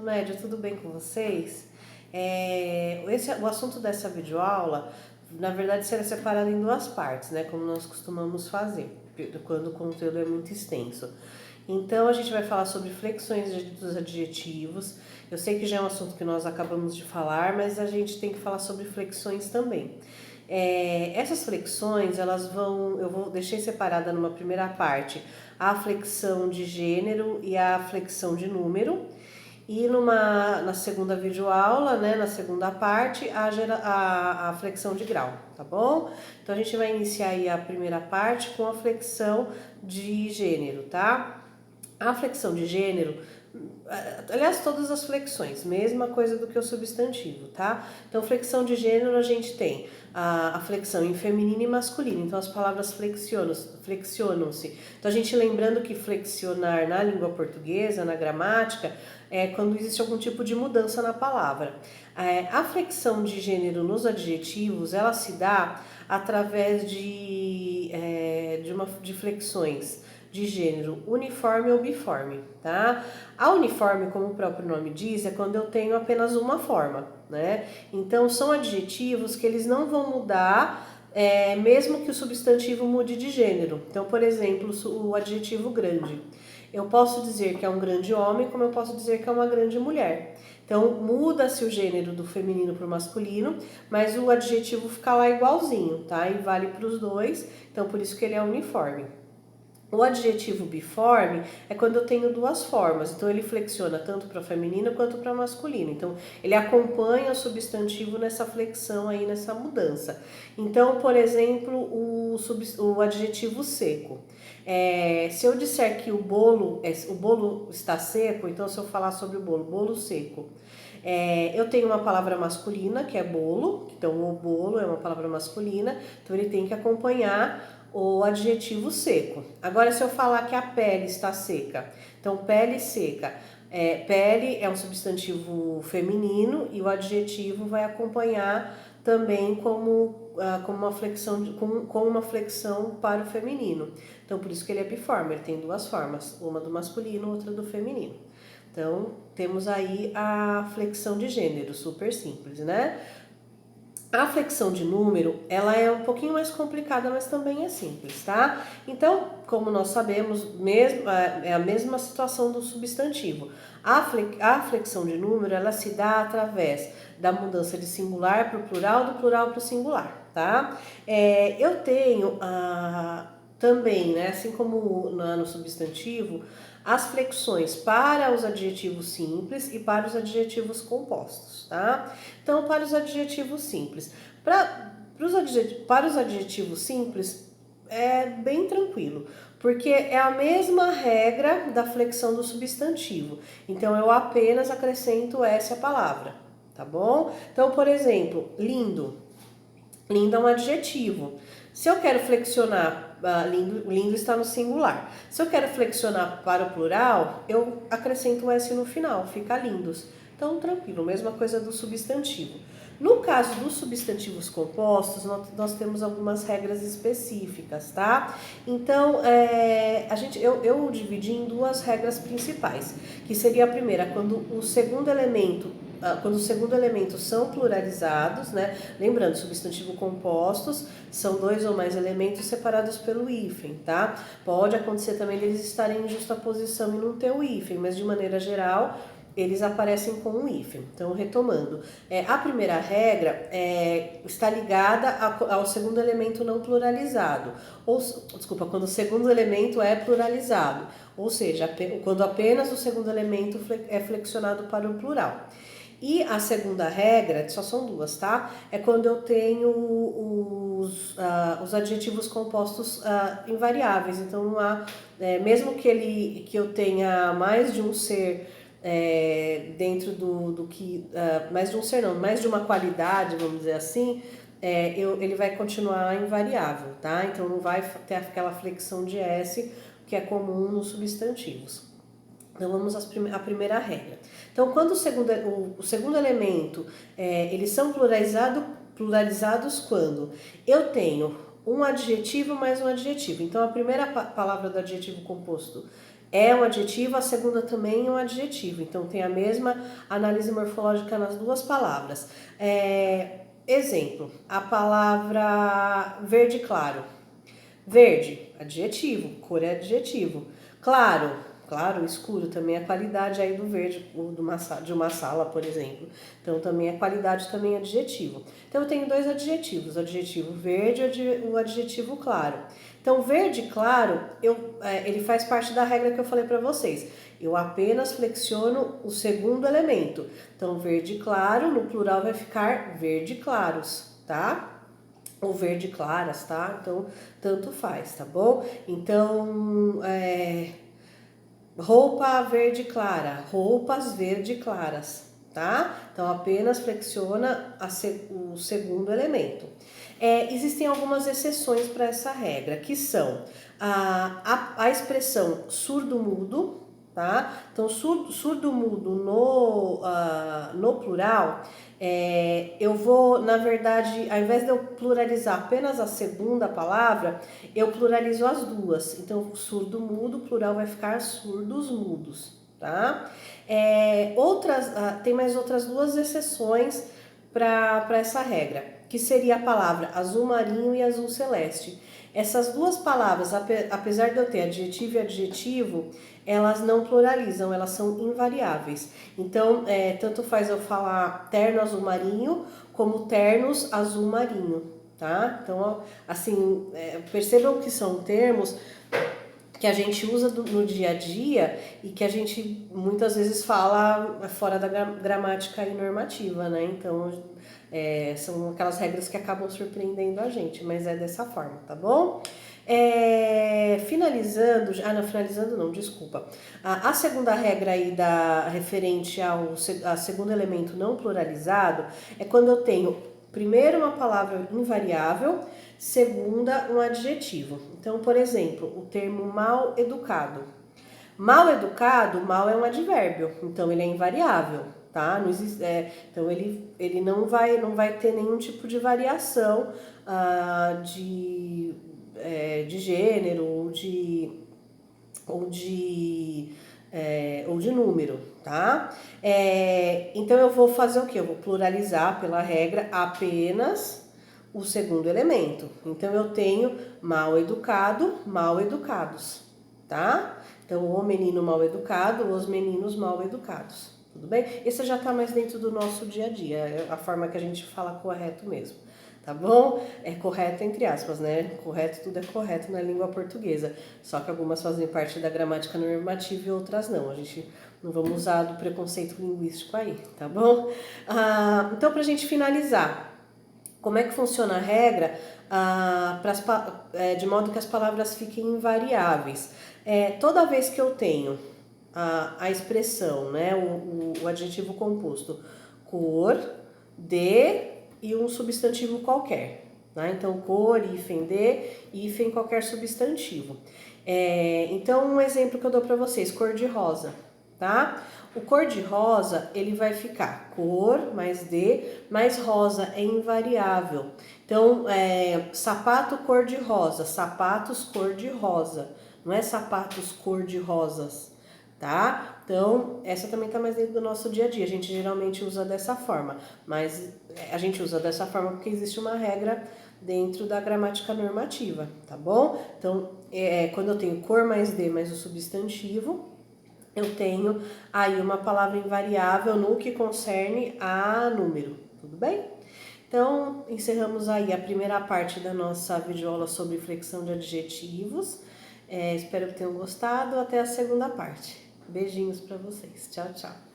médio, tudo bem com vocês? O assunto dessa videoaula, na verdade, será separado em duas partes, né? Como nós costumamos fazer, quando o conteúdo é muito extenso. Então, a gente vai falar sobre flexões dos adjetivos. Eu sei que já é um assunto que nós acabamos de falar, mas a gente tem que falar sobre flexões também. Essas flexões, deixei separada numa primeira parte a flexão de gênero e a flexão de número. E na segunda videoaula, né, na segunda parte, a flexão de grau, tá bom? Então, a gente vai iniciar aí a primeira parte com a flexão de gênero, tá? A flexão de gênero, aliás, todas as flexões, mesma coisa do que o substantivo, tá? Então, flexão de gênero, a gente tem a flexão em feminino e masculino. Então, as palavras flexionam-se. Então, a gente lembrando que flexionar na língua portuguesa, na gramática, é quando existe algum tipo de mudança na palavra. A flexão de gênero nos adjetivos, ela se dá através de flexões de gênero uniforme ou biforme, tá? A uniforme, como o próprio nome diz, é quando eu tenho apenas uma forma, né? Então, são adjetivos que eles não vão mudar, mesmo que o substantivo mude de gênero. Então, por exemplo, o adjetivo grande. Eu posso dizer que é um grande homem, como eu posso dizer que é uma grande mulher. Então, muda-se o gênero do feminino para o masculino, mas o adjetivo fica lá igualzinho, tá? E vale para os dois, então por isso que ele é uniforme. O adjetivo biforme é quando eu tenho duas formas, então ele flexiona tanto para feminino quanto para masculino. Então ele acompanha o substantivo nessa flexão aí, nessa mudança. Então, por exemplo, o adjetivo seco. Se eu disser que o bolo está seco, então se eu falar sobre o bolo seco, eu tenho uma palavra masculina que é bolo, então o bolo é uma palavra masculina, então ele tem que acompanhar o adjetivo seco. Agora, se eu falar que a pele está seca, então pele seca. Pele é um substantivo feminino e o adjetivo vai acompanhar também como uma flexão, com uma flexão para o feminino. Então, por isso que ele é biforme, ele tem duas formas, uma do masculino, outra do feminino. Então, temos aí a flexão de gênero, super simples, né? A flexão de número, ela é um pouquinho mais complicada, mas também é simples, tá? Então, como nós sabemos, é a mesma situação do substantivo. A flexão de número, ela se dá através da mudança de singular para o plural, do plural para o singular, tá? Eu tenho também, né, assim como no substantivo, as flexões para os adjetivos simples e para os adjetivos compostos, tá? Então, para os adjetivos simples. Para os adjetivos simples, é bem tranquilo, porque é a mesma regra da flexão do substantivo. Então, eu apenas acrescento essa palavra, tá bom? Então, por exemplo, lindo. Lindo é um adjetivo. Se eu quero flexionar, lindo está no singular. Se eu quero flexionar para o plural, eu acrescento um S no final, fica lindos. Então, tranquilo, mesma coisa do substantivo. No caso dos substantivos compostos, nós temos algumas regras específicas, tá? Então, eu dividi em duas regras principais, que seria a primeira, quando os segundo elementos são pluralizados, né? Lembrando, substantivo compostos são dois ou mais elementos separados pelo hífen, tá? Pode acontecer também deles estarem em justaposição e não ter o hífen, mas de maneira geral eles aparecem com um hífen. Então, retomando, a primeira regra está ligada ao segundo elemento não pluralizado, quando o segundo elemento é pluralizado, ou seja, quando apenas o segundo elemento é flexionado para o plural. E a segunda regra, só são duas, tá? É quando eu tenho os adjetivos compostos invariáveis. Então, não há, mesmo que eu tenha mais de um ser dentro do que... mais de um ser não, mais de uma qualidade, vamos dizer assim, ele vai continuar invariável, tá? Então, não vai ter aquela flexão de S que é comum nos substantivos. Então, vamos à primeira regra. Então, quando o segundo elemento, eles são pluralizados quando eu tenho um adjetivo mais um adjetivo. Então, a primeira palavra do adjetivo composto é um adjetivo, a segunda também é um adjetivo. Então, tem a mesma análise morfológica nas duas palavras. Exemplo, a palavra verde claro. Verde, adjetivo, cor é adjetivo. Claro, claro, escuro também é qualidade aí do verde, de uma sala, por exemplo. Então também é qualidade, também é adjetivo. Então eu tenho dois adjetivos, o adjetivo verde e o adjetivo claro. Então verde claro, ele faz parte da regra que eu falei para vocês. Eu apenas flexiono o segundo elemento. Então verde claro, no plural vai ficar verde claros, tá? Ou verde claras, tá? Então, tanto faz, tá bom? Então, roupa verde clara, roupas verde claras, tá? Então, apenas flexiona o segundo elemento. Existem algumas exceções para essa regra, que são a expressão surdo-mudo, tá? Então, surdo-mudo no plural, eu vou, na verdade, ao invés de eu pluralizar apenas a segunda palavra, eu pluralizo as duas. Então, surdo-mudo, plural vai ficar surdos-mudos, tá? Tem mais outras duas exceções para essa regra, que seria a palavra azul marinho e azul celeste. Essas duas palavras, apesar de eu ter adjetivo e adjetivo, elas não pluralizam, elas são invariáveis. Então, tanto faz eu falar terno azul marinho, como ternos azul marinho, tá? Então, assim, percebam que são termos que a gente usa no dia a dia e que a gente muitas vezes fala fora da gramática e normativa, né? Então, são aquelas regras que acabam surpreendendo a gente, mas é dessa forma, tá bom? Finalizando não, desculpa. A segunda regra aí referente ao segundo elemento não pluralizado é quando eu tenho primeiro uma palavra invariável, segunda um adjetivo. Então, por exemplo, o termo mal educado. Mal educado, mal é um advérbio, então ele é invariável, tá? Não existe, então ele não vai ter nenhum tipo de variação de gênero ou de número, tá? Então eu vou fazer o quê? Eu vou pluralizar pela regra apenas o segundo elemento. Então eu tenho mal educado, mal educados, tá? Então o menino mal educado, os meninos mal educados. Tudo bem? Esse já tá mais dentro do nosso dia a dia, é a forma que a gente fala correto mesmo. Tá bom? É correto entre aspas, né? Correto, tudo é correto na língua portuguesa. Só que algumas fazem parte da gramática normativa e outras não. A gente não vamos usar do preconceito linguístico aí, tá bom? Então, pra gente finalizar, como é que funciona a regra de modo que as palavras fiquem invariáveis? Toda vez que eu tenho a expressão, né, o adjetivo composto cor, de e um substantivo qualquer. Tá? Então, cor, hífen de, hífen qualquer substantivo. Então, um exemplo que eu dou para vocês, cor de rosa, tá? O cor de rosa, ele vai ficar cor mais de, mais rosa é invariável. Então, sapato cor de rosa, sapatos cor de rosa, não é sapatos cor de rosas, tá? Então, essa também tá mais dentro do nosso dia a dia. A gente geralmente usa dessa forma, mas a gente usa dessa forma porque existe uma regra dentro da gramática normativa, tá bom? Então, quando eu tenho cor mais de mais o substantivo, eu tenho aí uma palavra invariável no que concerne a número, tudo bem? Então, encerramos aí a primeira parte da nossa videoaula sobre flexão de adjetivos. Espero que tenham gostado. Até a segunda parte. Beijinhos para vocês. Tchau, tchau.